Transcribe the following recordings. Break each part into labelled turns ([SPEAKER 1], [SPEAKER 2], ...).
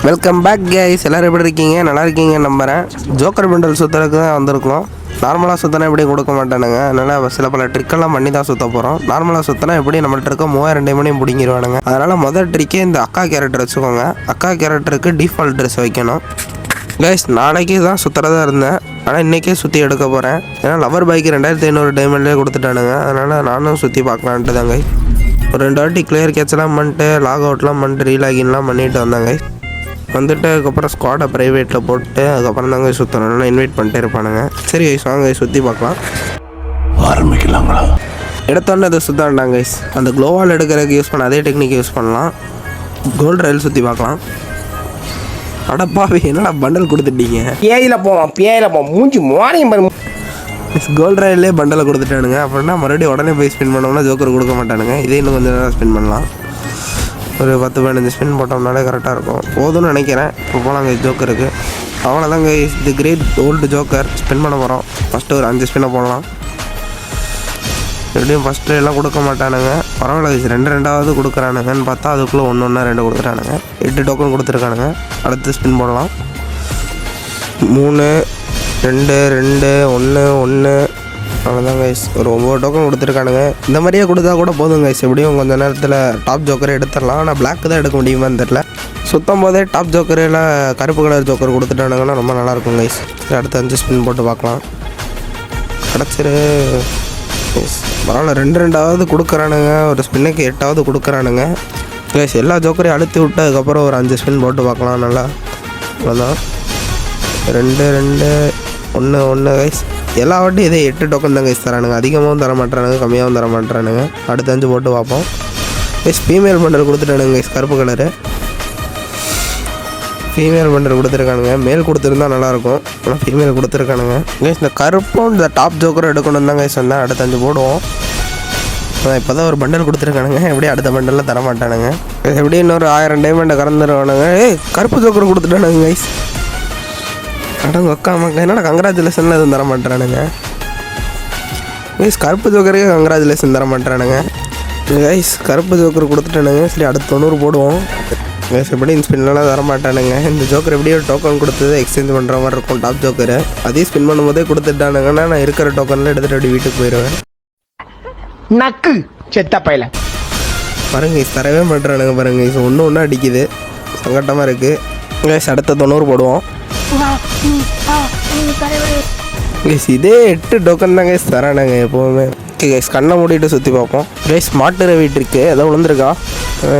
[SPEAKER 1] Welcome back guys. எல்லோரும் எப்படி இருக்கீங்க? நல்லா இருக்கீங்க நம்புகிறேன். ஜோக்கர் பண்டல் சுற்றுறதுக்கு தான் வந்திருக்கோம். நார்மலாக சுற்றினா எப்படி கொடுக்க மாட்டானுங்க, அதனால் சில பல ட்ரிக்கெல்லாம் பண்ணி தான் சுற்ற போகிறோம். நார்மலாக சுற்றினா எப்படி நம்மள்ட்ட இருக்க 3000 மணியும் பிடிங்கிடுவானுங்க. அதனால் மொதல் ட்ரிக்கே இந்த அக்கா கேரக்டர் வச்சுக்கோங்க. அக்கா கேரக்டருக்கு டிஃபால்ட் ட்ரெஸ் வைக்கணும் கைஸ். நாளைக்கு தான் சுற்றுறதா இருந்தேன், ஆனால் இன்றைக்கே சுற்றி எடுக்க போகிறேன். ஏன்னா லவர் பைக்கு 2500 டைமண்ட்லேயே கொடுத்துட்டானுங்க. அதனால் நானும் சுற்றி பார்க்கலான்ட்டு தாங்க. ஒரு 2 வாட்டி கிளியர் கேட்ச்லாம் பண்ணிட்டு லாக் அவுட்லாம் பண்ணிட்டு ரீலாகின்லாம் பண்ணிட்டு வந்தாங்க. வந்துட்டு அதுக்கப்புறம் ஸ்குவாடை ப்ரைவேட்டில் போட்டு அதுக்கப்புறம் தாங்க சுற்றணும்னா இன்வைட் பண்ணிட்டே இருப்பானுங்க. சரி கைஸ் வாங்க சுற்றி பார்க்கலாம்.
[SPEAKER 2] ஆரம்பிக்கலாங்களா?
[SPEAKER 1] எடுத்தோன்னே அதை சுற்றாண்டாங்க கைஸ். அந்த க்ளோவால் எடுக்கிறதுக்கு யூஸ் பண்ண அதே டெக்னிக் யூஸ் பண்ணலாம். கோல்டு ரயில் சுற்றி பார்க்கலாம். அடப்பாவி என்னடா பண்டல் கொடுத்துட்டீங்க?
[SPEAKER 3] பேயில போவான் மூஞ்சி மாறியும்
[SPEAKER 1] கோல்டு ரயிலே பண்டலை கொடுத்துட்டானுங்க. அப்படின்னா மறுபடியும் உடனே போய் ஸ்பின் பண்ணோம்னா ஜோக்கர் கொடுக்க மாட்டானுங்க. இதே இன்னும் கொஞ்சம் நேரம் ஸ்பின் பண்ணலாம். ஒரு 10-15 ஸ்பின் போட்டோம்னாலே கரெக்டாக இருக்கும். போதும்னு நினைக்கிறேன். இப்போ போகலாங்க ஜோக்கருக்கு. அவ்வளோதாங்க இது கிரேட் ஓல்டு ஜோக்கர் ஸ்பின் பண்ண போகிறோம். ஃபஸ்ட்டு ஒரு 5 ஸ்பின்னை போடலாம். எப்படியும் ஃபஸ்ட்டு எல்லாம் கொடுக்க மாட்டானுங்க. பரவாயில்ல 2 கொடுக்குறானுங்கன்னு பார்த்தா அதுக்குள்ளே 1 கொடுக்குறானுங்க. 8 டோக்கன் கொடுத்துருக்கானுங்க. அடுத்து ஸ்பின் போடலாம். 3 2 2 1 1 அவ்வளோதான் கைஸ். ஒரு 9 டோக்கன் கொடுத்துருக்கானுங்க. இந்த மாதிரியே கொடுத்தா கூட போதும் கைஸ். எப்படியும் கொஞ்சம் நேரத்தில் டாப் ஜோக்கரை எடுத்துடலாம். ஆனால் பிளாக் தான் எடுக்க முடியுமான்னு தெரில. சுத்தம் போதே டாப் ஜோக்கரில் கருப்பு கலர் ஜோக்கர் கொடுத்துட்டானுங்கன்னா ரொம்ப நல்லாயிருக்கும் கைஸ். அடுத்து 5 ஸ்பின் போட்டு பார்க்கலாம். கிடச்சிரு கைஸ். பரவாயில்ல 2 கொடுக்குறானுங்க. ஒரு ஸ்பின்னுக்கு 8 கொடுக்குறானுங்க கைஸ். எல்லா ஜோக்கரையும் அழுத்தி விட்டு அதுக்கப்புறம் ஒரு 5 ஸ்பின் போட்டு பார்க்கலாம். நல்லா அவ்வளோதான். 2 2 1 1 கைஸ். எல்லா வாட்டியும் இதே 8 டோக்கன் தான் கைஸ் தரானுங்க. அதிகமாகவும் தர மாட்டானுங்க, கம்மியாகவும் தர மாட்டானுங்க. அடுத்து 5 போட்டு பார்ப்போம் கைஸ். ஃபீமேல் பண்டல் கொடுத்துட்டானுங்க கைஸ். கருப்பு கலரு ஃபீமேல் பண்டல் கொடுத்துருக்கானுங்க. மேல் கொடுத்துருந்தா நல்லாயிருக்கும், ஆனால் ஃபீமேல் கொடுத்துருக்கானுங்க கைஸ். இந்த கருப்பும் இந்த டாப் ஜோக்கரும் எடுக்கணும் தான் கைஸ் வந்தேன். அடுத்து 5 போடுவோம். இப்போ தான் ஒரு பண்டல் கொடுத்துருக்கானுங்க. எப்படியும் அடுத்த பண்டலில் தர மாட்டானுங்க. எப்படியும் இன்னொரு 1000 டைமண்டை கறந்துருவானுங்க. கருப்பு ஜோக்கர் கொடுத்துட்டானுங்க கைஸ். அடங்க உக்காம என்னடா கங்க்ராச்சுலேஷன்லாம் எதுவும் தர மாட்டேறானுங்க கைஸ். கருப்பு ஜோக்கருக்கு கங்க்ராச்சுலேஷன் தர மாட்டேறானுங்க கைஸ். கருப்பு ஜோக்கர் கொடுத்துட்டானுங்க. சரி அடுத்து 90 போடுவோம் கைஸ். எப்படி ஸ்பின்லாம் தர மாட்டானுங்க. இந்த ஜோக்கர் எப்படியோ டோக்கன் கொடுத்தது எக்ஸ்சேஞ்ச் பண்ணுற மாதிரி இருக்கும். டாப் ஜோக்கரு அதையும் ஸ்பின் பண்ணும்போதே கொடுத்துட்டானுங்கன்னா நான் இருக்கிற டோக்கனில் எடுத்துகிட்டு அப்படி வீட்டுக்கு போயிடுவேன்.
[SPEAKER 3] நக்கு செத்த பையில
[SPEAKER 1] பாருங்க கைஸ் தரவே மாட்டேறானுங்க. பாருங்க கைஸ் ஒன்று அடிக்குது, சங்கட்டமாக இருக்குது கைஸ். அடுத்த 90 போடுவோம் கைஸ். இதே 8 டோக்கன் தான் கைஸ் தரானுங்க எப்போவுமே. கைஸ் கண்ணை மூடிட்டு சுற்றி பார்ப்போம் கைஸ். மாட்டு ரவிட்டு இருக்கு. ஏதோ விழுந்துருக்கா?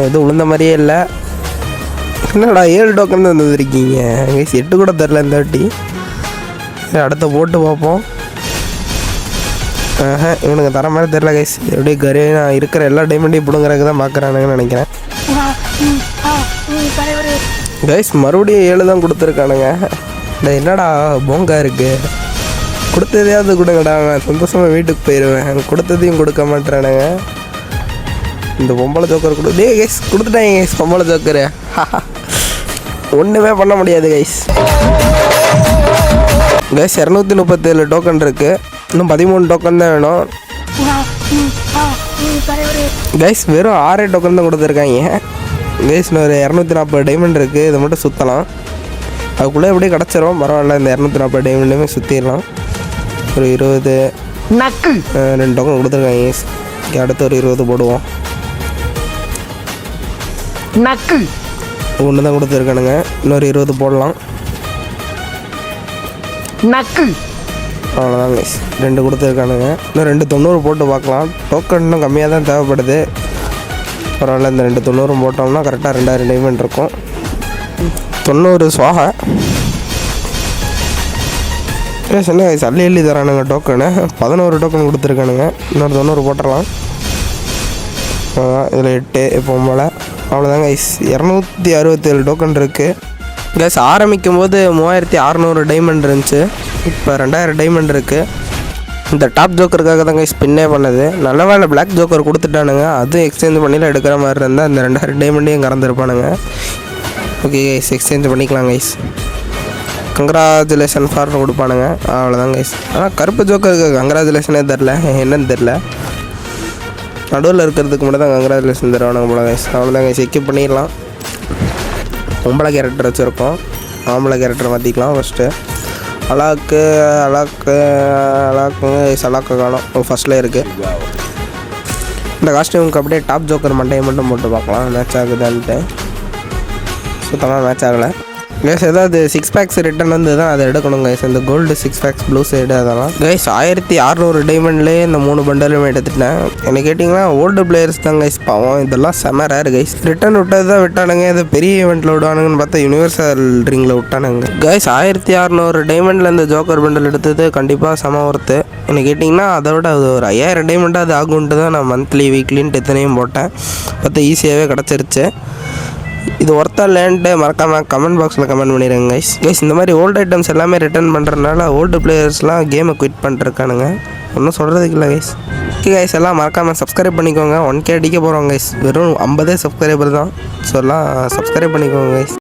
[SPEAKER 1] எதுவும் விழுந்த மாதிரியே இல்லை. என்னடா 7 டோக்கன் தான் வந்துருக்கீங்க கைஸ். 8 கூட தரல இந்த வாட்டி. அடுத்த போட்டு பார்ப்போம். இவனுக்கு தர மாதிரி தெரில கைஸ். எப்படியே கரே நான் இருக்கிற எல்லா டைமண்டையும் பிடுங்கிறதுக்கு தான் பார்க்குறானுங்கன்னு நினைக்கிறேன் கைஸ். மறுபடியும் 7 தான் கொடுத்துருக்கானுங்க. என்னடா போங்கா இருக்குது. கொடுத்ததையாவது கொடுங்கடா, நான் சந்தோஷமாக வீட்டுக்கு போயிடுவேன். கொடுத்ததையும் கொடுக்க மாட்டேறானுங்க. இந்த பொம்பளை ஜோக்கர் டே கைஸ் கொடுத்துட்டாங்க கைஸ். பொம்பளை ஜோக்கரு ஒன்றுமே பண்ண முடியாது கைஸ். கைஸ் 237 டோக்கன் இருக்குது. இன்னும் 13 டோக்கன் தான் வேணும் கைஸ். வெறும் 6 டோக்கன் தான் கொடுத்துருக்காங்க கைஸ். ஒரு 240 டைமண்ட் இருக்குது. இதை மட்டும் சுற்றலாம். அதுக்குள்ளே எப்படியே கிடச்சிரும். பரவாயில்ல இந்த 240 டைமண்டுமே சுற்றிடலாம். ஒரு 20
[SPEAKER 3] நக்கு
[SPEAKER 1] 2 டோக்கன் கொடுத்துருக்காங்க கைஸ். அடுத்து ஒரு 20 போடுவோம்.
[SPEAKER 3] நக்கு
[SPEAKER 1] 1 தான் கொடுத்துருக்கானுங்க. இன்னொரு 20 போடலாம்.
[SPEAKER 3] நக்கு
[SPEAKER 1] அவ்வளோதான் கைஸ். 2 கொடுத்துருக்கானுங்க. இன்னும் 290 போட்டு பார்க்கலாம். டோக்கன் இன்னும் கம்மியாக தான் தேவைப்படுது. பரவாயில்ல இந்த 290 போட்டோம்னா கரெக்டாக 2000 டைமண்ட் இருக்கும். 90 சுவாகை என்ன கைஸ். அள்ளி தரானுங்க டோக்கனு. 11 டோக்கன் கொடுத்துருக்கானுங்க. இன்னொரு 90 போட்டுடலாம். இதில் 8 இப்போ போல். அவ்வளோதாங்க கைஸ். 267 டோக்கன் இருக்குது கைஸ். ஆரம்பிக்கும் போது 3600 டைமண்ட் இருந்துச்சு. இப்போ 2000 டைமண்ட் இருக்குது. இந்த டாப் ஜோக்கருக்காக தான் கைஸ் ஸ்பின்னே பண்ணது. நல்ல வேலை பிளாக் ஜோக்கர் கொடுத்துட்டானுங்க. அதுவும் எக்ஸ்சேஞ்ச் பண்ணியில் எடுக்கிற மாதிரி இருந்தால் இந்த 2000 டைமண்டையும் கறந்துருப்பானுங்க. ஓகே கைஸ் எக்ஸ்சேஞ்ச் பண்ணிக்கலாம் கைஸ். கங்க்ராச்சுலேஷன் ஃபார் கொடுப்பானுங்க. அவ்வளோதான் கைஸ். ஆனால் கருப்பு ஜோக்கருக்கு கங்க்ராச்சுலேஷனே தெரில, என்னன்னு தெரில. நடுவில் இருக்கிறதுக்கு மட்டும் தான் கங்க்ராச்சுலேஷன் தருவானுங்க போல கைஸ். அவ்வளோதான் கைஸ். எக்யூப் பண்ணிடலாம். பொம்பளை கேரக்டர் வச்சுருக்கோம். ஆம்பளை கேரக்டர் மாற்றிக்கலாம். ஃபஸ்ட்டு அலாக்கு காணும் ஃபஸ்ட்டில் இருக்குது. இந்த காஸ்டியூமுக்கு அப்படியே டாப் ஜோக்கர் மண்டையை மட்டும் போட்டு பார்க்கலாம் மேட்ச் ஆகுதான்ட்டு. சுத்தமாக மேட்ச் ஆகலை கைஸ். ஏதாவது 6 பேக்ஸ் ரிட்டன் வந்து தான் அதை எடுக்கணும் கைஸ். இந்த கோல்டு 6 பேக்ஸ் ப்ளூ சைடு அதெல்லாம் கைஸ் 1600 டைமண்ட்லேயே இந்த 3 பண்டலுமே எடுத்துட்டேன். என்ன கேட்டிங்கன்னா ஓல்டு பிளேயர்ஸ் தான் கைஸ் பாவம். இதெல்லாம் செம ரேர் கைஸ். ரிட்டன் விட்டது தான் விட்டானுங்க. இது பெரிய ஈவெண்ட்டில் விடுவானுங்கன்னு பார்த்தா யூனிவர்சல் ரிங்கில் விட்டானுங்க கைஸ். 1600 டைமண்டில் இந்த ஜோக்கர் பண்டல் எடுத்தது கண்டிப்பாக செம ஒர்த்து. என்ன கேட்டிங்கன்னா அதை விட அது ஒரு 5000 டைமண்டாக அது ஆகுன்ட்டு தான் நான் மந்த்லி வீக்லின்ட்டு எத்தனையும் போட்டேன். பார்த்தா ஈஸியாகவே கிடச்சிருச்சு. இது ஒர்த்தா இல்லைன்ட்டு மறக்காமல் கமெண்ட் பாக்ஸில் கமெண்ட் பண்ணிடுங்க கைஸ். இந்த மாதிரி ஓல்டு ஐட்டம்ஸ் எல்லாமே ரிட்டர்ன் பண்ணுறதுனால ஓல்டு பிளேயர்ஸ்லாம் கேமை குவிட் பண்ணிட்டுருக்கானுங்க. ஒன்றும் சொல்கிறதுக்கு இல்லை கைஸ். ஓகே கைஸ், எல்லாம் மறக்காமல் சப்ஸ்கிரைப் பண்ணிக்கோங்க. 1K அடிக்க போகிறோம் கைஸ். வெறும் 50 சப்ஸ்கிரைபர் தான். ஸோ எல்லாம் சப்ஸ்கிரைப் பண்ணிக்கோங்க கைஸ்.